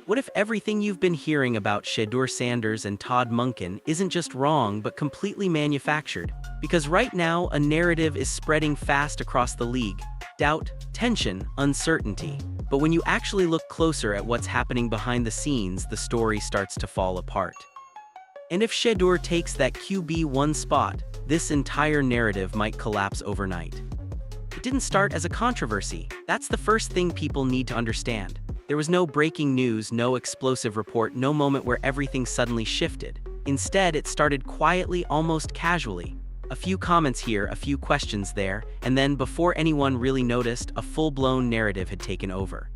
What if everything you've been hearing about Shedeur Sanders and Todd Monken isn't just wrong but completely manufactured? Because right now, a narrative is spreading fast across the league. Doubt, tension, uncertainty. But when you actually look closer at what's happening behind the scenes, the story starts to fall apart. And if Shedeur takes that QB1 spot, this entire narrative might collapse overnight. It didn't start as a controversy. That's the first thing people need to understand. There was no breaking news, no explosive report, no moment where everything suddenly shifted. Instead, it started quietly, almost casually. A few comments here, a few questions there, and then before anyone really noticed, a full-blown narrative had taken over.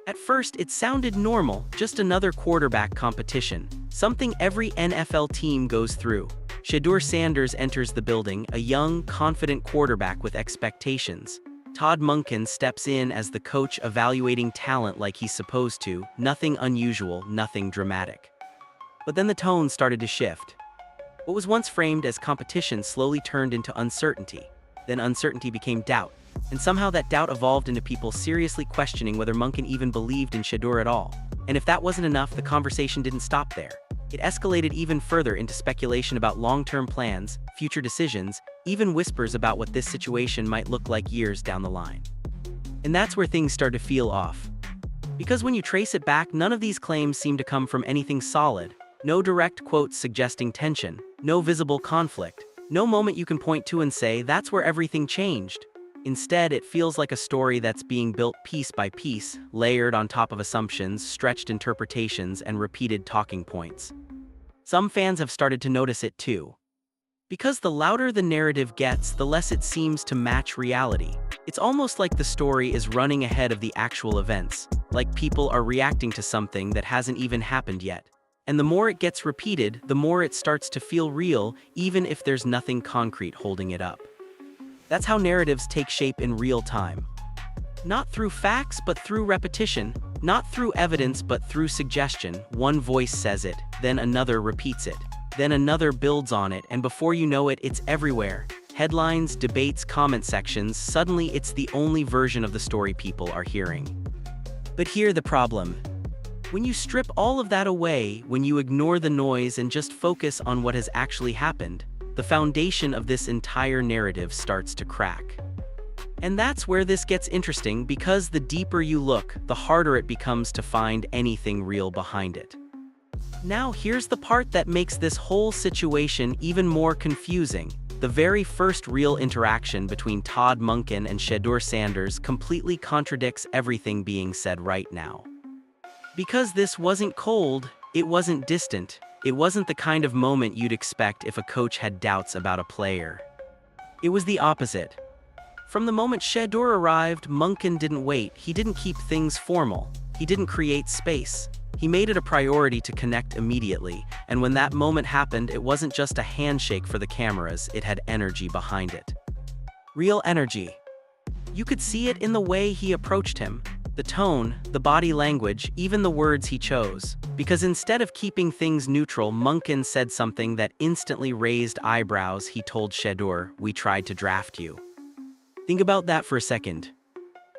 At first, it sounded normal, just another quarterback competition, something every NFL team goes through. Shedeur Sanders enters the building, a young, confident quarterback with expectations. Todd Monken steps in as the coach, evaluating talent like he's supposed to, nothing unusual, nothing dramatic. But then the tone started to shift. What was once framed as competition slowly turned into uncertainty. Then uncertainty became doubt, and somehow that doubt evolved into people seriously questioning whether Monken even believed in Shedeur at all. And if that wasn't enough, the conversation didn't stop there. It escalated even further into speculation about long-term plans, future decisions, even whispers about what this situation might look like years down the line. And that's where things start to feel off. Because when you trace it back, none of these claims seem to come from anything solid. No direct quotes suggesting tension, no visible conflict, no moment you can point to and say, that's where everything changed. Instead, it feels like a story that's being built piece by piece, layered on top of assumptions, stretched interpretations, and repeated talking points. Some fans have started to notice it too. Because the louder the narrative gets, the less it seems to match reality. It's almost like the story is running ahead of the actual events, like people are reacting to something that hasn't even happened yet. And the more it gets repeated, the more it starts to feel real, even if there's nothing concrete holding it up. That's how narratives take shape in real time. Not through facts, but through repetition. Not through evidence, but through suggestion. One voice says it, then another repeats it. Then another builds on it, and before you know it, it's everywhere. Headlines, debates, comment sections, suddenly it's the only version of the story people are hearing. But here's the problem. When you strip all of that away, when you ignore the noise and just focus on what has actually happened, the foundation of this entire narrative starts to crack. And that's where this gets interesting, because the deeper you look, the harder it becomes to find anything real behind it. Now here's the part that makes this whole situation even more confusing. The very first real interaction between Todd Monken and Shedeur Sanders completely contradicts everything being said right now. Because this wasn't cold, it wasn't distant, it wasn't the kind of moment you'd expect if a coach had doubts about a player. It was the opposite. From the moment Shedeur arrived, Monken didn't wait, he didn't keep things formal, he didn't create space. He made it a priority to connect immediately, and when that moment happened, it wasn't just a handshake for the cameras, it had energy behind it. Real energy. You could see it in the way he approached him. The tone, the body language, even the words he chose. Because instead of keeping things neutral, Monken said something that instantly raised eyebrows. He told Shedeur, "We tried to draft you." Think about that for a second.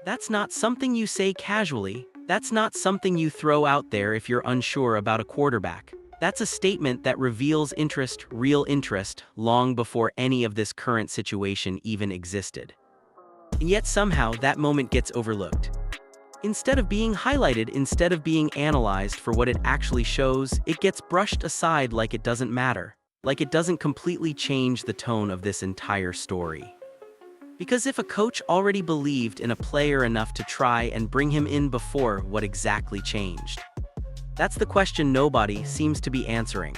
That's not something you say casually. That's not something you throw out there if you're unsure about a quarterback. That's a statement that reveals interest, real interest, long before any of this current situation even existed. And yet somehow that moment gets overlooked. Instead of being highlighted, instead of being analyzed for what it actually shows, it gets brushed aside like it doesn't matter, like it doesn't completely change the tone of this entire story. Because if a coach already believed in a player enough to try and bring him in before, what exactly changed? That's the question nobody seems to be answering.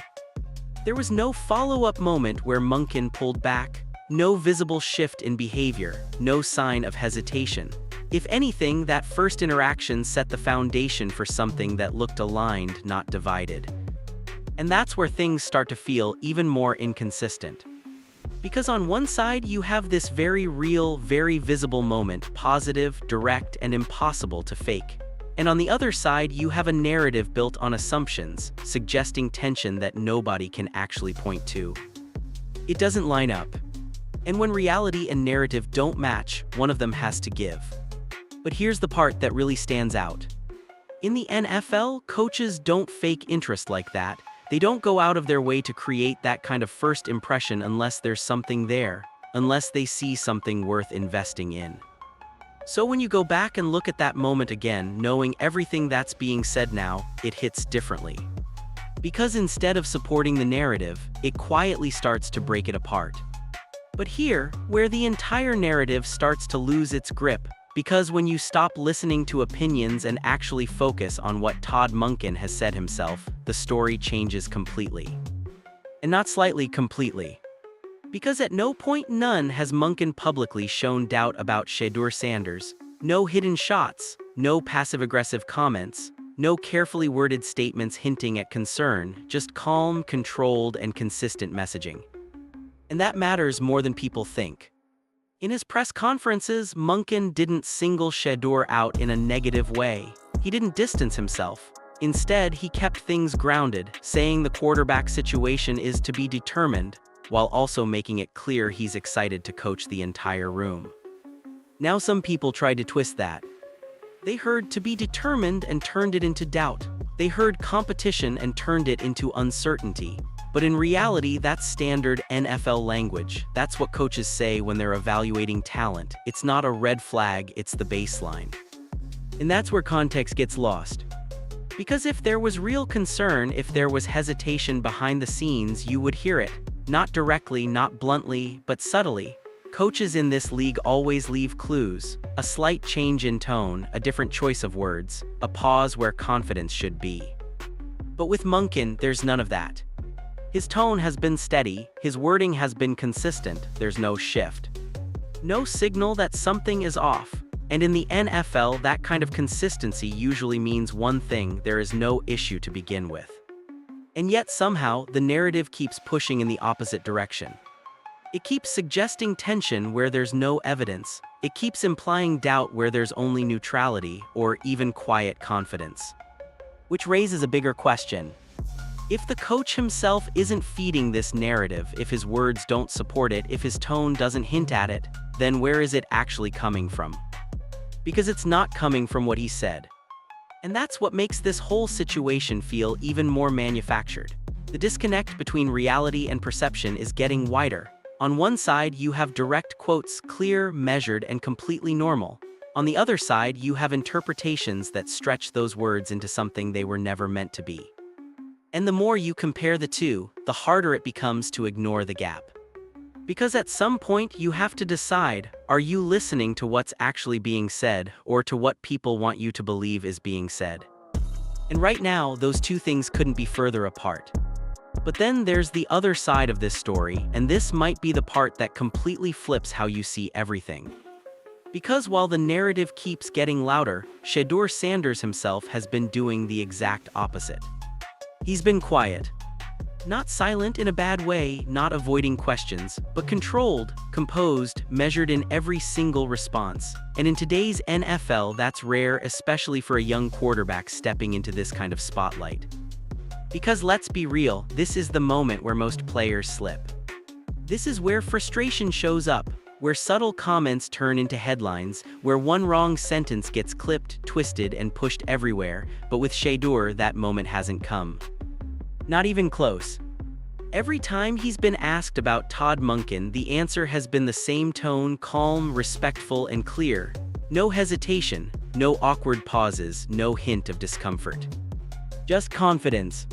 There was no follow-up moment where Monken pulled back, no visible shift in behavior, no sign of hesitation. If anything, that first interaction set the foundation for something that looked aligned, not divided. And that's where things start to feel even more inconsistent. Because on one side, you have this very real, very visible moment, positive, direct, and impossible to fake. And on the other side, you have a narrative built on assumptions, suggesting tension that nobody can actually point to. It doesn't line up. And when reality and narrative don't match, one of them has to give. But here's the part that really stands out. In the NFL, coaches don't fake interest like that. They don't go out of their way to create that kind of first impression unless there's something there, unless they see something worth investing in. So when you go back and look at that moment again, knowing everything that's being said now, it hits differently. Because instead of supporting the narrative, it quietly starts to break it apart. But here, where the entire narrative starts to lose its grip, because when you stop listening to opinions and actually focus on what Todd Monken has said himself, the story changes completely. And not slightly, completely. Because at no point none has Monken publicly shown doubt about Shedeur Sanders, no hidden shots, no passive-aggressive comments, no carefully worded statements hinting at concern, just calm, controlled, and consistent messaging. And that matters more than people think. In his press conferences, Monken didn't single Shedeur out in a negative way. He didn't distance himself. Instead, he kept things grounded, saying the quarterback situation is to be determined, while also making it clear he's excited to coach the entire room. Now some people try to twist that. They heard to be determined and turned it into doubt. They heard competition and turned it into uncertainty. But in reality, that's standard NFL language. That's what coaches say when they're evaluating talent. It's not a red flag, it's the baseline. And that's where context gets lost. Because if there was real concern, if there was hesitation behind the scenes, you would hear it. Not directly, not bluntly, but subtly. Coaches in this league always leave clues. A slight change in tone, a different choice of words, a pause where confidence should be. But with Monken, there's none of that. His tone has been steady, his wording has been consistent, there's no shift. No signal that something is off. And in the NFL, that kind of consistency usually means one thing: there is no issue to begin with. And yet somehow, the narrative keeps pushing in the opposite direction. It keeps suggesting tension where there's no evidence. It keeps implying doubt where there's only neutrality, or even quiet confidence. Which raises a bigger question. If the coach himself isn't feeding this narrative, if his words don't support it, if his tone doesn't hint at it, then where is it actually coming from? Because it's not coming from what he said. And that's what makes this whole situation feel even more manufactured. The disconnect between reality and perception is getting wider. On one side, you have direct quotes, clear, measured, and completely normal. On the other side, you have interpretations that stretch those words into something they were never meant to be. And the more you compare the two, the harder it becomes to ignore the gap. Because at some point you have to decide, are you listening to what's actually being said, or to what people want you to believe is being said? And right now, those two things couldn't be further apart. But then there's the other side of this story, and this might be the part that completely flips how you see everything. Because while the narrative keeps getting louder, Shedeur Sanders himself has been doing the exact opposite. He's been quiet. Not silent in a bad way, not avoiding questions, but controlled, composed, measured in every single response. And in today's NFL, that's rare, especially for a young quarterback stepping into this kind of spotlight. Because let's be real, this is the moment where most players slip. This is where frustration shows up, where subtle comments turn into headlines, where one wrong sentence gets clipped, twisted, and pushed everywhere, but with Shedeur, that moment hasn't come. Not even close. Every time he's been asked about Todd Monken, the answer has been the same tone, calm, respectful, and clear. No hesitation, no awkward pauses, no hint of discomfort. Just confidence.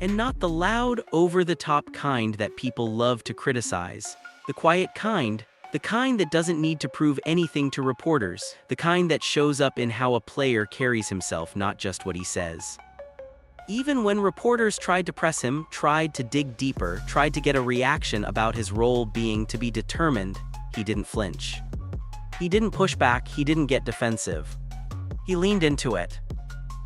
And not the loud, over-the-top kind that people love to criticize. The quiet kind, the kind that doesn't need to prove anything to reporters, the kind that shows up in how a player carries himself, not just what he says. Even when reporters tried to press him, tried to dig deeper, tried to get a reaction about his role being to be determined, he didn't flinch. He didn't push back, he didn't get defensive. He leaned into it.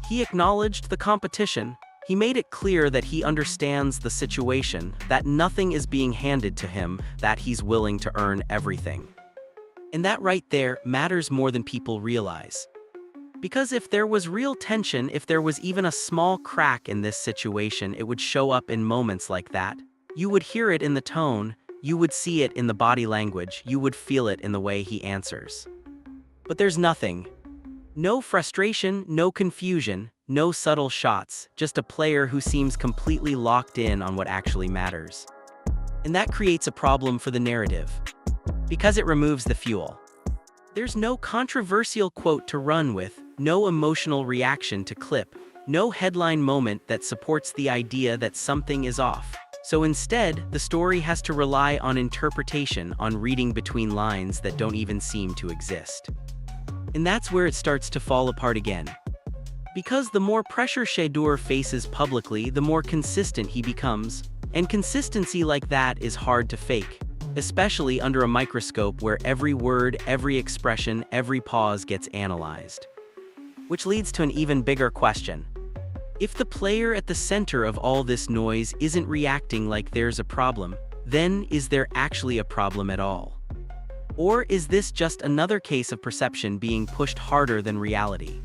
He acknowledged the competition. He made it clear that he understands the situation, that nothing is being handed to him, that he's willing to earn everything. And that right there matters more than people realize. Because if there was real tension, if there was even a small crack in this situation, it would show up in moments like that. You would hear it in the tone, you would see it in the body language, you would feel it in the way he answers. But there's nothing. No frustration, no confusion, no subtle shots, just a player who seems completely locked in on what actually matters. And that creates a problem for the narrative, because it removes the fuel. There's no controversial quote to run with, no emotional reaction to clip, no headline moment that supports the idea that something is off. So instead, the story has to rely on interpretation, on reading between lines that don't even seem to exist. And that's where it starts to fall apart again. Because the more pressure Shedeur faces publicly, the more consistent he becomes. And consistency like that is hard to fake, especially under a microscope where every word, every expression, every pause gets analyzed. Which leads to an even bigger question. If the player at the center of all this noise isn't reacting like there's a problem, then is there actually a problem at all? Or is this just another case of perception being pushed harder than reality?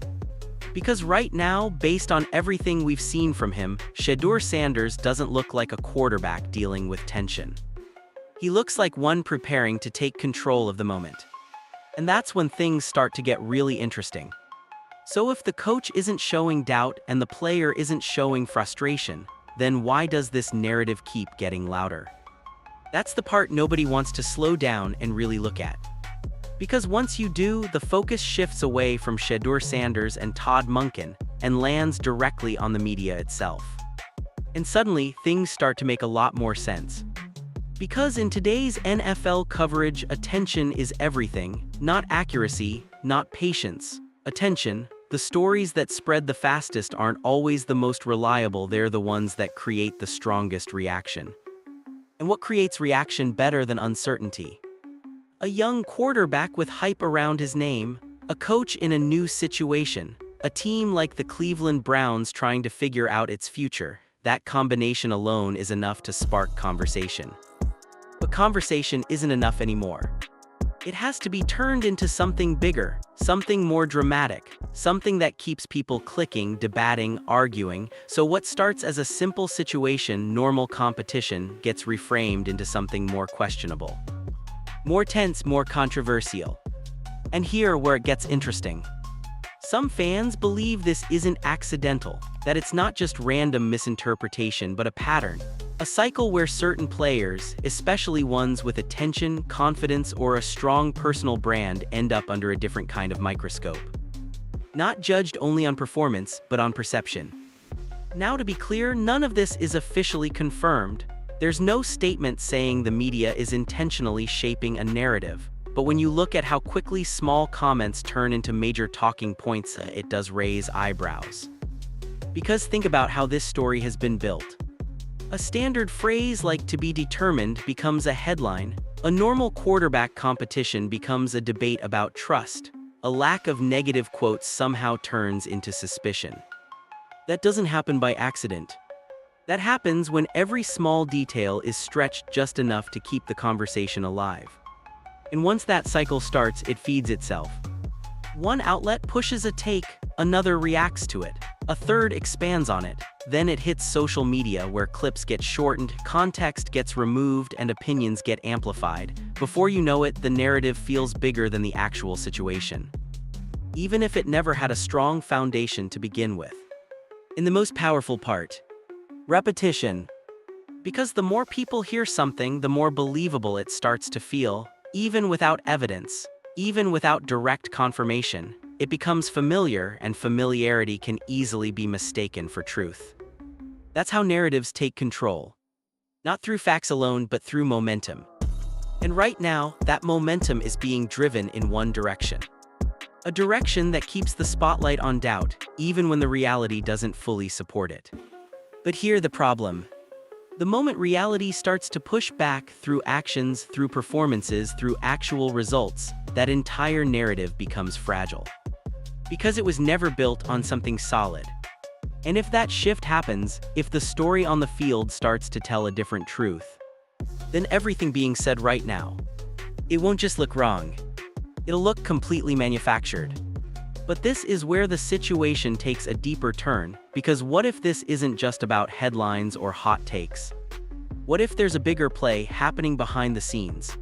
Because right now, based on everything we've seen from him, Shedeur Sanders doesn't look like a quarterback dealing with tension. He looks like one preparing to take control of the moment. And that's when things start to get really interesting. So if the coach isn't showing doubt and the player isn't showing frustration, then why does this narrative keep getting louder? That's the part nobody wants to slow down and really look at. Because once you do, the focus shifts away from Shedeur Sanders and Todd Monken and lands directly on the media itself. And suddenly, things start to make a lot more sense. Because in today's NFL coverage, attention is everything, not accuracy, not patience. Attention. The stories that spread the fastest aren't always the most reliable, they're the ones that create the strongest reaction. And what creates reaction better than uncertainty? A young quarterback with hype around his name, a coach in a new situation, a team like the Cleveland Browns trying to figure out its future. That combination alone is enough to spark conversation. But conversation isn't enough anymore. It has to be turned into something bigger, something more dramatic, something that keeps people clicking, debating, arguing. So what starts as a simple situation, normal competition, gets reframed into something more questionable. More tense, more controversial. And here where it gets interesting. Some fans believe this isn't accidental, that it's not just random misinterpretation but a pattern. A cycle where certain players, especially ones with attention, confidence, or a strong personal brand, end up under a different kind of microscope. Not judged only on performance, but on perception. Now to be clear, none of this is officially confirmed. There's no statement saying the media is intentionally shaping a narrative. But when you look at how quickly small comments turn into major talking points, it does raise eyebrows. Because think about how this story has been built. A standard phrase like "to be determined" becomes a headline. A normal quarterback competition becomes a debate about trust. A lack of negative quotes somehow turns into suspicion. That doesn't happen by accident. That happens when every small detail is stretched just enough to keep the conversation alive. And once that cycle starts, it feeds itself. One outlet pushes a take, another reacts to it, a third expands on it. Then it hits social media where clips get shortened, context gets removed, and opinions get amplified. Before you know it, the narrative feels bigger than the actual situation, even if it never had a strong foundation to begin with. In the most powerful part, repetition. Because the more people hear something, the more believable it starts to feel, even without evidence, even without direct confirmation. It becomes familiar, and familiarity can easily be mistaken for truth. That's how narratives take control. Not through facts alone, but through momentum. And right now, that momentum is being driven in one direction. A direction that keeps the spotlight on doubt, even when the reality doesn't fully support it. But here's the problem. The moment reality starts to push back through actions, through performances, through actual results, that entire narrative becomes fragile. Because it was never built on something solid. And if that shift happens, if the story on the field starts to tell a different truth, then everything being said right now, it won't just look wrong. It'll look completely manufactured. But this is where the situation takes a deeper turn, because what if this isn't just about headlines or hot takes? What if there's a bigger play happening behind the scenes?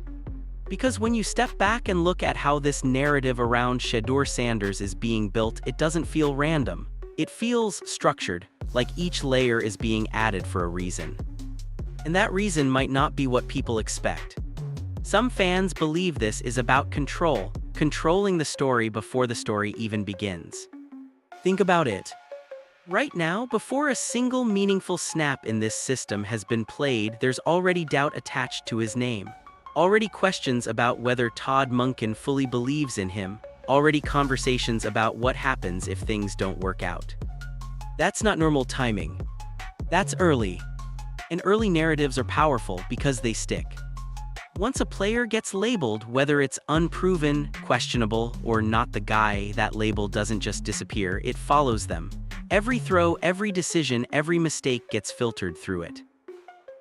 Because when you step back and look at how this narrative around Shedeur Sanders is being built, it doesn't feel random. It feels structured, like each layer is being added for a reason. And that reason might not be what people expect. Some fans believe this is about control, controlling the story before the story even begins. Think about it. Right now, before a single meaningful snap in this system has been played, there's already doubt attached to his name. Already questions about whether Todd Monken fully believes in him. Already conversations about what happens if things don't work out. That's not normal timing. That's early. And early narratives are powerful because they stick. Once a player gets labeled, whether it's unproven, questionable, or not the guy, that label doesn't just disappear, it follows them. Every throw, every decision, every mistake gets filtered through it.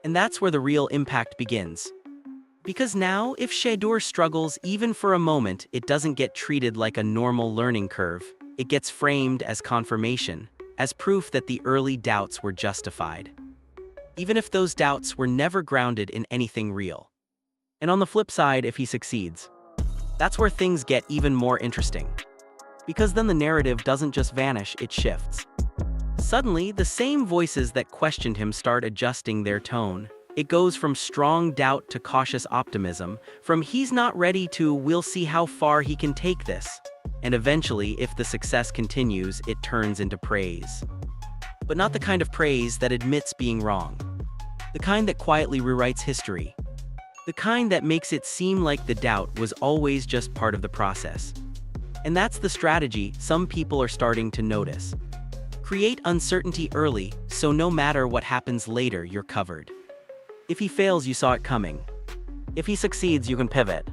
And that's where the real impact begins. Because now, if Shedeur struggles even for a moment, it doesn't get treated like a normal learning curve. It gets framed as confirmation, as proof that the early doubts were justified. Even if those doubts were never grounded in anything real. And on the flip side, if he succeeds, that's where things get even more interesting. Because then the narrative doesn't just vanish, it shifts. Suddenly, the same voices that questioned him start adjusting their tone. It goes from strong doubt to cautious optimism, from he's not ready to we'll see how far he can take this. And eventually, if the success continues, it turns into praise. But not the kind of praise that admits being wrong. The kind that quietly rewrites history. The kind that makes it seem like the doubt was always just part of the process. And that's the strategy some people are starting to notice. Create uncertainty early, so no matter what happens later, you're covered. If he fails, you saw it coming. If he succeeds, you can pivot.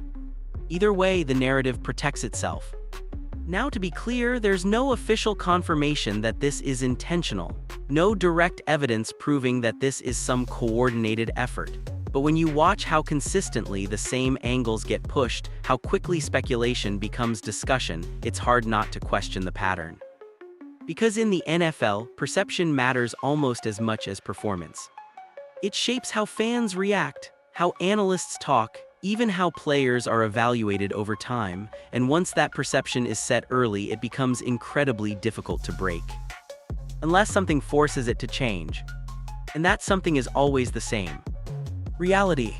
Either way, the narrative protects itself. Now, to be clear, there's no official confirmation that this is intentional. No direct evidence proving that this is some coordinated effort. But when you watch how consistently the same angles get pushed, how quickly speculation becomes discussion, it's hard not to question the pattern. Because in the NFL, perception matters almost as much as performance. It shapes how fans react, how analysts talk, even how players are evaluated over time, and once that perception is set early, it becomes incredibly difficult to break. Unless something forces it to change. And that something is always the same. Reality.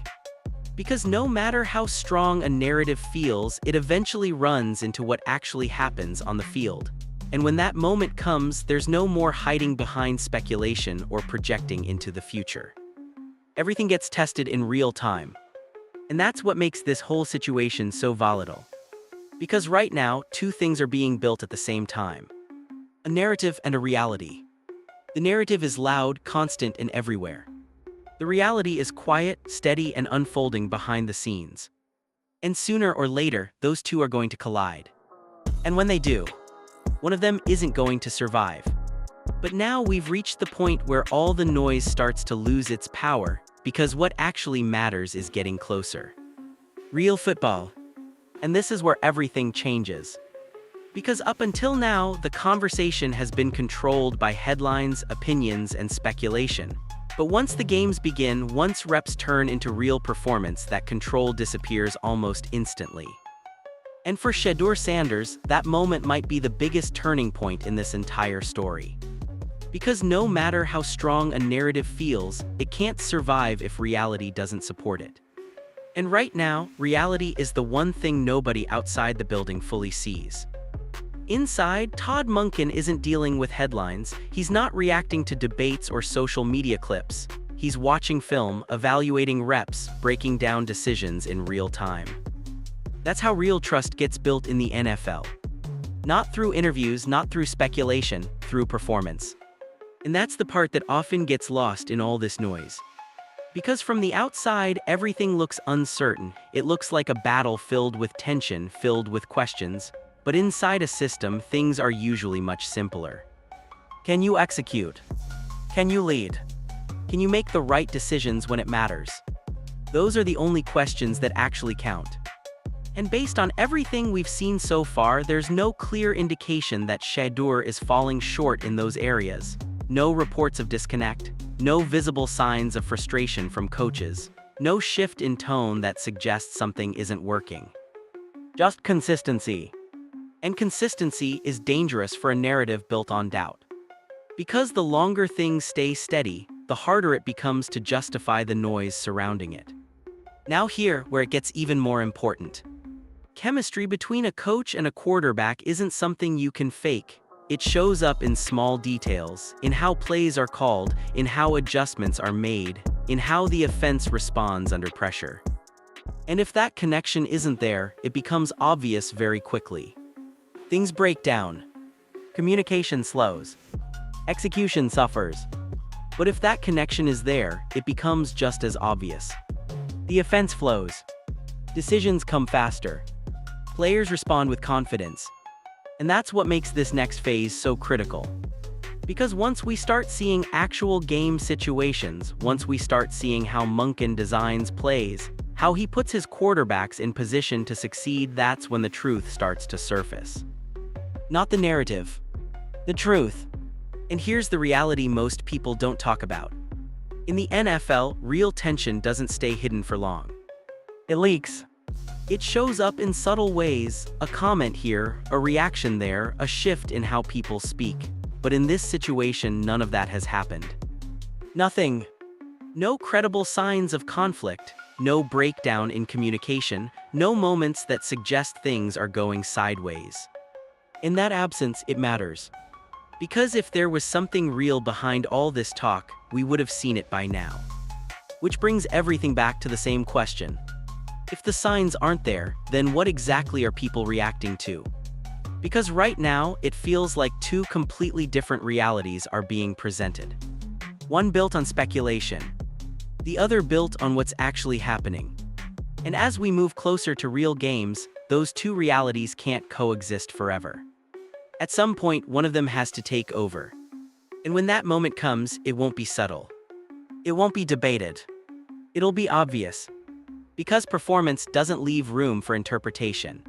Because no matter how strong a narrative feels, it eventually runs into what actually happens on the field. And when that moment comes, there's no more hiding behind speculation or projecting into the future. Everything gets tested in real time. And that's what makes this whole situation so volatile. Because right now, two things are being built at the same time. A narrative and a reality. The narrative is loud, constant, and everywhere. The reality is quiet, steady, and unfolding behind the scenes. And sooner or later, those two are going to collide. And when they do, one of them isn't going to survive. But now we've reached the point where all the noise starts to lose its power, because what actually matters is getting closer. Real football. And this is where everything changes. Because up until now, the conversation has been controlled by headlines, opinions, and speculation. But once the games begin, once reps turn into real performance, that control disappears almost instantly. And for Shedeur Sanders, that moment might be the biggest turning point in this entire story. Because no matter how strong a narrative feels, it can't survive if reality doesn't support it. And right now, reality is the one thing nobody outside the building fully sees. Inside, Todd Monken isn't dealing with headlines, he's not reacting to debates or social media clips. He's watching film, evaluating reps, breaking down decisions in real time. That's how real trust gets built in the NFL. Not through interviews, not through speculation, through performance. And that's the part that often gets lost in all this noise. Because from the outside, everything looks uncertain. It looks like a battle filled with tension, filled with questions. But inside a system, things are usually much simpler. Can you execute? Can you lead? Can you make the right decisions when it matters? Those are the only questions that actually count. And based on everything we've seen so far, there's no clear indication that Shedeur is falling short in those areas. No reports of disconnect, no visible signs of frustration from coaches, No shift in tone that suggests something isn't working. Just consistency. And consistency is dangerous for a narrative built on doubt. Because the longer things stay steady, the harder it becomes to justify the noise surrounding it. Now here, where it gets even more important. Chemistry between a coach and a quarterback isn't something you can fake. It shows up in small details, in how plays are called, in how adjustments are made, in how the offense responds under pressure. And if that connection isn't there, it becomes obvious very quickly. Things break down. Communication slows. Execution suffers. But if that connection is there, it becomes just as obvious. The offense flows. Decisions come faster. Players respond with confidence. And that's what makes this next phase so critical. Because once we start seeing actual game situations, once we start seeing how Monken designs plays, how he puts his quarterbacks in position to succeed, that's when the truth starts to surface. Not the narrative. The truth. And here's the reality most people don't talk about. In the NFL, real tension doesn't stay hidden for long. It leaks. It shows up in subtle ways, a comment here, a reaction there, a shift in how people speak. But in this situation, none of that has happened. Nothing. No credible signs of conflict, no breakdown in communication, no moments that suggest things are going sideways. In that absence, it matters. Because if there was something real behind all this talk, we would have seen it by now. Which brings everything back to the same question. If the signs aren't there, then what exactly are people reacting to? Because right now, it feels like two completely different realities are being presented. One built on speculation, the other built on what's actually happening. And as we move closer to real games, those two realities can't coexist forever. At some point, one of them has to take over. And when that moment comes, it won't be subtle. It won't be debated. It'll be obvious. Because performance doesn't leave room for interpretation.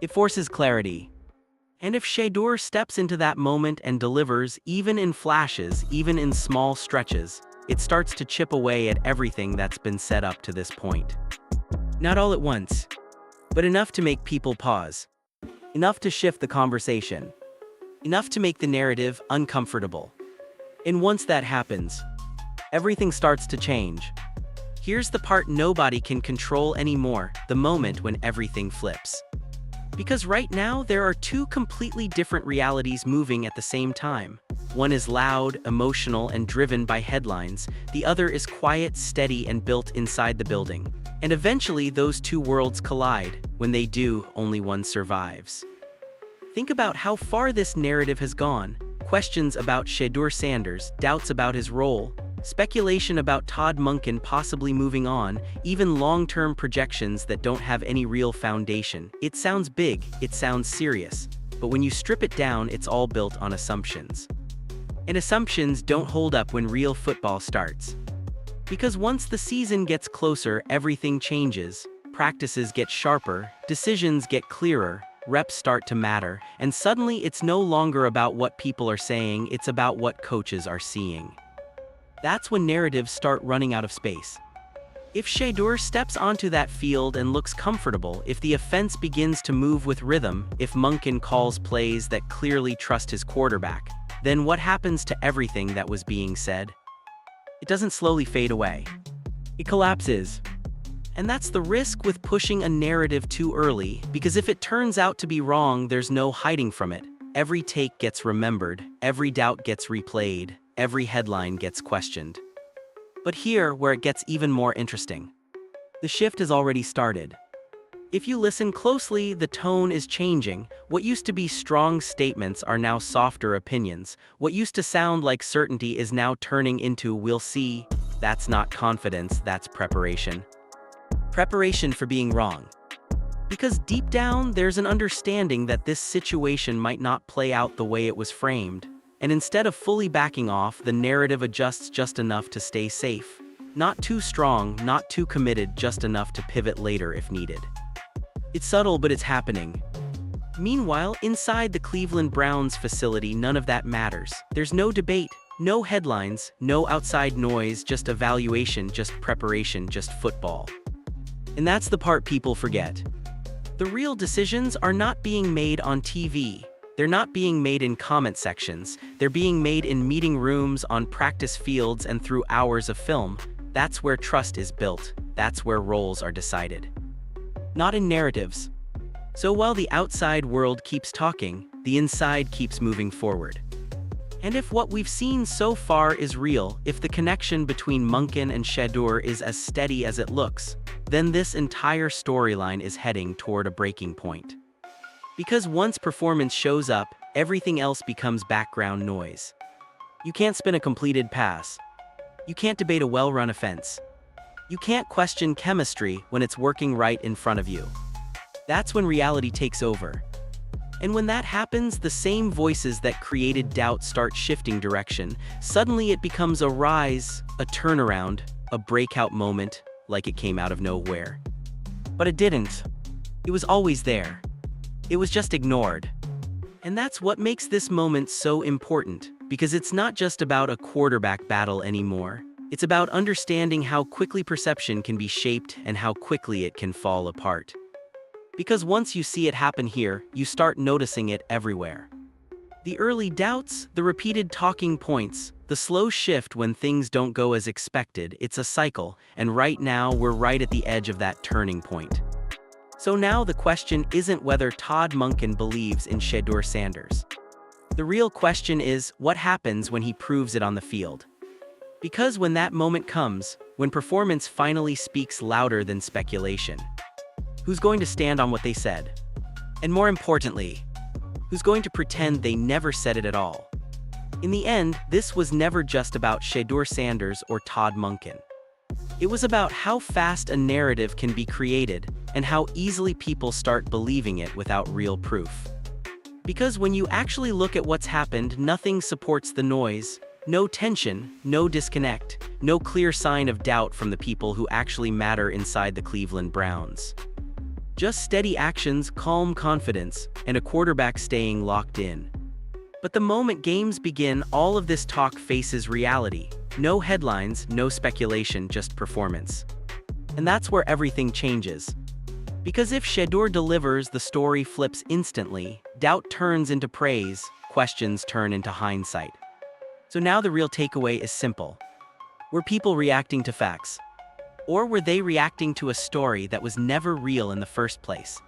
It forces clarity. And if Shedeur steps into that moment and delivers, even in flashes, even in small stretches, it starts to chip away at everything that's been set up to this point. Not all at once, but enough to make people pause. Enough to shift the conversation. Enough to make the narrative uncomfortable. And once that happens, everything starts to change. Here's the part nobody can control anymore, the moment when everything flips. Because right now, there are two completely different realities moving at the same time. One is loud, emotional, and driven by headlines. The other is quiet, steady, and built inside the building. And eventually, those two worlds collide. When they do, only one survives. Think about how far this narrative has gone. Questions about Shedeur Sanders, doubts about his role, speculation about Todd Monken possibly moving on, even long-term projections that don't have any real foundation. It sounds big, it sounds serious, but when you strip it down, it's all built on assumptions. And assumptions don't hold up when real football starts. Because once the season gets closer, everything changes. Practices get sharper, decisions get clearer, reps start to matter, and suddenly it's no longer about what people are saying, it's about what coaches are seeing. That's when narratives start running out of space. If Shedeur steps onto that field and looks comfortable, if the offense begins to move with rhythm, if Monken calls plays that clearly trust his quarterback, then what happens to everything that was being said? It doesn't slowly fade away. It collapses. And that's the risk with pushing a narrative too early, because if it turns out to be wrong, there's no hiding from it. Every take gets remembered, every doubt gets replayed, every headline gets questioned. But here, where it gets even more interesting. The shift has already started. If you listen closely, the tone is changing. What used to be strong statements are now softer opinions. What used to sound like certainty is now turning into "we'll see." That's not confidence, that's preparation. Preparation for being wrong. Because deep down, there's an understanding that this situation might not play out the way it was framed. And instead of fully backing off, the narrative adjusts just enough to stay safe. Not too strong, not too committed, just enough to pivot later if needed. It's subtle, but it's happening. Meanwhile, inside the Cleveland Browns facility, none of that matters. There's no debate, No headlines, no outside noise, just evaluation, just preparation, just football. And that's the part people forget. The real decisions are not being made on TV. They're not being made in comment sections. They're being made in meeting rooms, on practice fields, and through hours of film. That's where trust is built. That's where roles are decided. Not in narratives. So while the outside world keeps talking, the inside keeps moving forward. And if what we've seen so far is real, if the connection between Monken and Shedeur is as steady as it looks, then this entire storyline is heading toward a breaking point. Because once performance shows up, everything else becomes background noise. You can't spin a completed pass. You can't debate a well-run offense. You can't question chemistry when it's working right in front of you. That's when reality takes over. And when that happens, the same voices that created doubt start shifting direction. Suddenly it becomes a rise, a turnaround, a breakout moment, like it came out of nowhere. But it didn't. It was always there. It was just ignored. And that's what makes this moment so important, because it's not just about a quarterback battle anymore. It's about understanding how quickly perception can be shaped and how quickly it can fall apart. Because once you see it happen here, you start noticing it everywhere. The early doubts, the repeated talking points, the slow shift when things don't go as expected, it's a cycle, and right now we're right at the edge of that turning point. So now the question isn't whether Todd Monken believes in Shedeur Sanders. The real question is, what happens when he proves it on the field? Because when that moment comes, when performance finally speaks louder than speculation, who's going to stand on what they said? And more importantly, who's going to pretend they never said it at all? In the end, this was never just about Shedeur Sanders or Todd Monken. It was about how fast a narrative can be created and how easily people start believing it without real proof. Because when you actually look at what's happened, nothing supports the noise. No tension, no disconnect, no clear sign of doubt from the people who actually matter inside the Cleveland Browns. Just steady actions, calm confidence, and a quarterback staying locked in. But the moment games begin, all of this talk faces reality. No headlines, no speculation, just performance. And that's where everything changes. Because if Shedeur delivers, the story flips instantly, doubt turns into praise, questions turn into hindsight. So now the real takeaway is simple. Were people reacting to facts? Or were they reacting to a story that was never real in the first place?